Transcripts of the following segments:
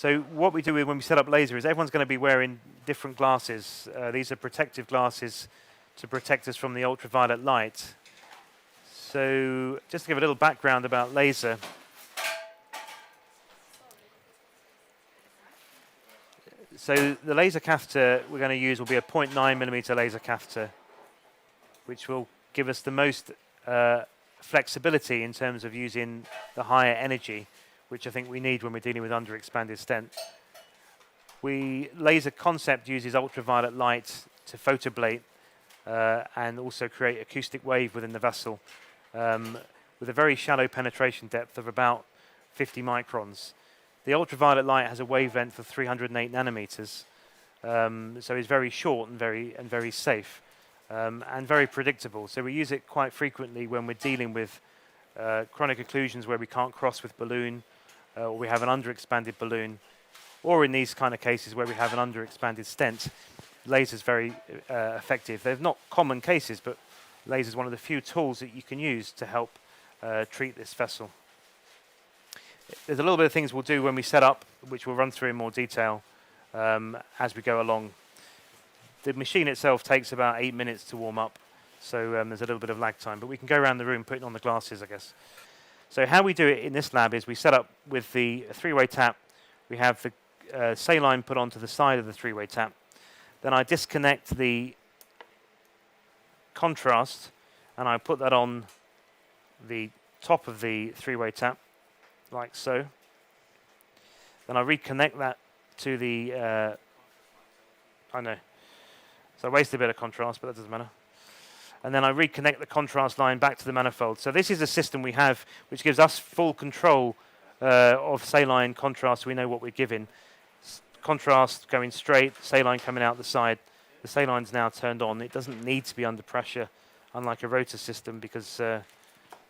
So what we do when we set up laser is everyone's going to be wearing different glasses. These are protective glasses to protect us from the ultraviolet light. So just to give a little background about laser. So the laser catheter we're going to use will be a 0.9mm laser catheter, which will give us the most flexibility in terms of using the higher energy, which I think we need when we're dealing with underexpanded stent. Laser Concept uses ultraviolet light to photoablate and also create acoustic wave within the vessel with a very shallow penetration depth of about 50 microns. The ultraviolet light has a wavelength of 308 nanometers, so it's very short and very safe and very predictable. So we use it quite frequently when we're dealing with chronic occlusions where we can't cross with balloon, or we have an underexpanded balloon, or in these kind of cases where we have an underexpanded stent. Laser is very effective. They're not common cases, but laser is one of the few tools that you can use to help treat this vessel. There's a little bit of things we'll do when we set up, which we'll run through in more detail as we go along. The machine itself takes about 8 minutes to warm up, so there's a little bit of lag time, but we can go around the room putting on the glasses, I guess. So how we do it in this lab is we set up with the three-way tap. We have the saline put onto the side of the three-way tap. Then I disconnect the contrast and I put that on the top of the three-way tap, like so. Then I reconnect that to the, I know, so I wasted a bit of contrast, but that doesn't matter. And then I reconnect the contrast line back to the manifold. So this is a system we have which gives us full control of saline contrast. We know what we're giving. Contrast going straight, saline coming out the side. The saline's now turned on. It doesn't need to be under pressure, unlike a rotor system, because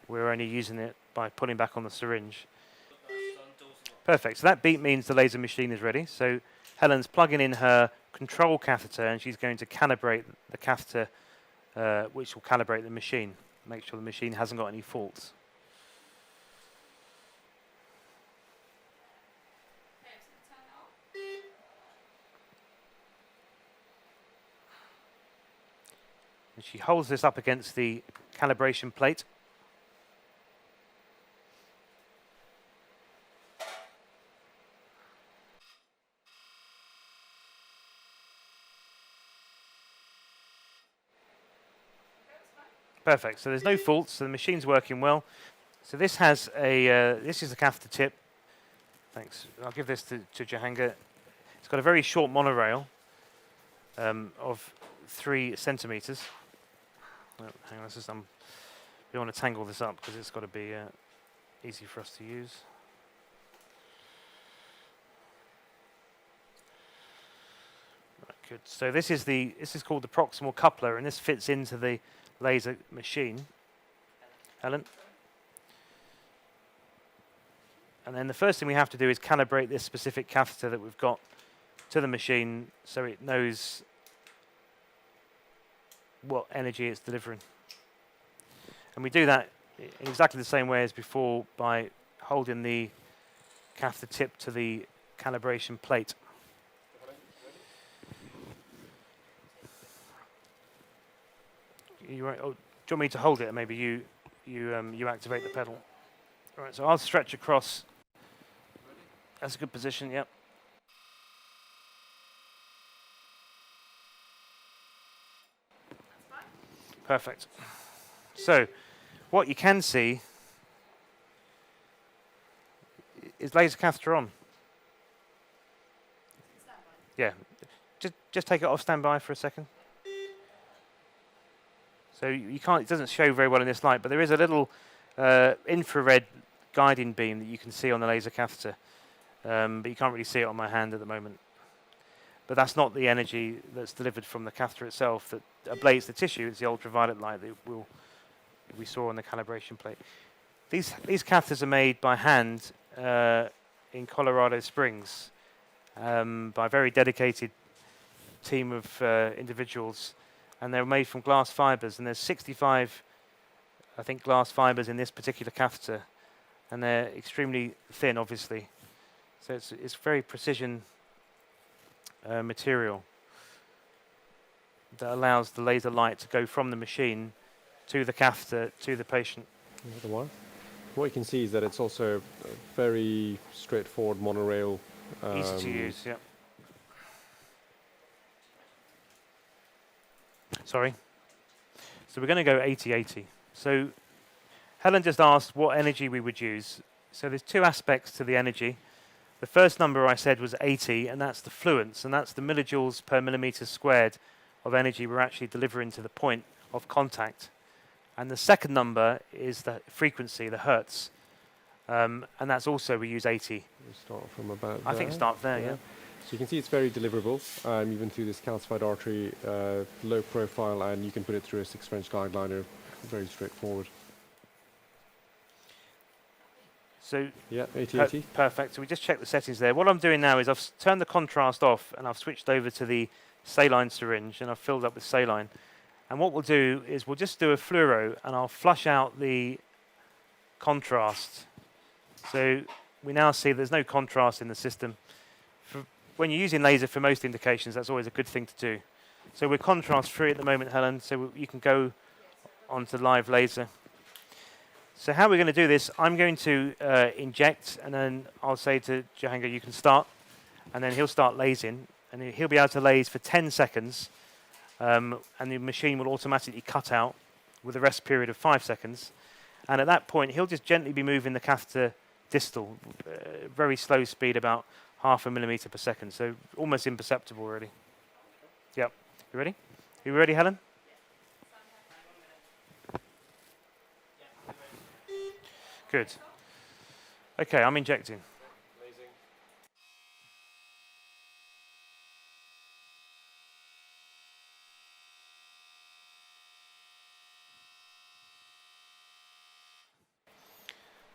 we're only using it by pulling back on the syringe. Perfect. So that beep means the laser machine is ready. So Helen's plugging in her control catheter, and she's going to calibrate the catheter, which will calibrate the machine, make sure the machine hasn't got any faults. And she holds this up against the calibration plate. Perfect. So there's no faults. So the machine's working well. So this has a this is the catheter tip. Thanks. I'll give this to Jahangir. It's got a very short monorail of 3 centimeters. Oh, hang on, we don't want to tangle this up because it's got to be easy for us to use. Right, good. So this is called the proximal coupler, and this fits into the laser machine. Helen? And then the first thing we have to do is calibrate this specific catheter that we've got to the machine so it knows what energy it's delivering. And we do that in exactly the same way as before by holding the catheter tip to the calibration plate. You right? Oh, do you want me to hold it, and maybe you activate the pedal? All right. So I'll stretch across. That's a good position. Yep. Perfect. So, what you can see is laser catheter on. Yeah. Just take it off standby for a second. So you can't. It doesn't show very well in this light, but there is a little infrared guiding beam that you can see on the laser catheter, but you can't really see it on my hand at the moment. But that's not the energy that's delivered from the catheter itself that ablates the tissue. It's the ultraviolet light that we saw on the calibration plate. These catheters are made by hand in Colorado Springs by a very dedicated team of individuals, and they're made from glass fibers. And there's 65, I think, glass fibers in this particular catheter, and they're extremely thin, obviously. So it's very precision material that allows the laser light to go from the machine to the catheter to the patient. Another one. What you can see is that it's also a very straightforward monorail. Easy to use, yeah. Sorry. So we're going to go 80-80. So Helen just asked what energy we would use. So there's two aspects to the energy. The first number I said was 80, and that's the fluence, and that's the millijoules per millimeter squared of energy we're actually delivering to the point of contact. And the second number is the frequency, the hertz. And that's also, we use 80. We start from about I think start there, yeah. So you can see it's very deliverable, even through this calcified artery, low profile, and you can put it through a 6 French guide liner, very straightforward. So yeah, 80-80. Perfect. So we just checked the settings there. What I'm doing now is I've turned the contrast off and I've switched over to the saline syringe and I've filled up with saline. And what we'll do is we'll just do a fluoro and I'll flush out the contrast. So we now see there's no contrast in the system. When you're using laser for most indications, that's always a good thing to do. So we're contrast free at the moment, Helen, so you can go onto live laser. So how we're going to do this, I'm going to inject, and then I'll say to Jahangir, you can start, and then he'll start lasing, and he'll be able to lase for 10 seconds, and the machine will automatically cut out with a rest period of 5 seconds. And at that point, he'll just gently be moving the catheter distal, very slow speed, about 0.5 millimeter per second, so almost imperceptible, really. Yep. You ready? You ready, Helen? Good. Okay, I'm injecting. Amazing.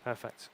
Perfect.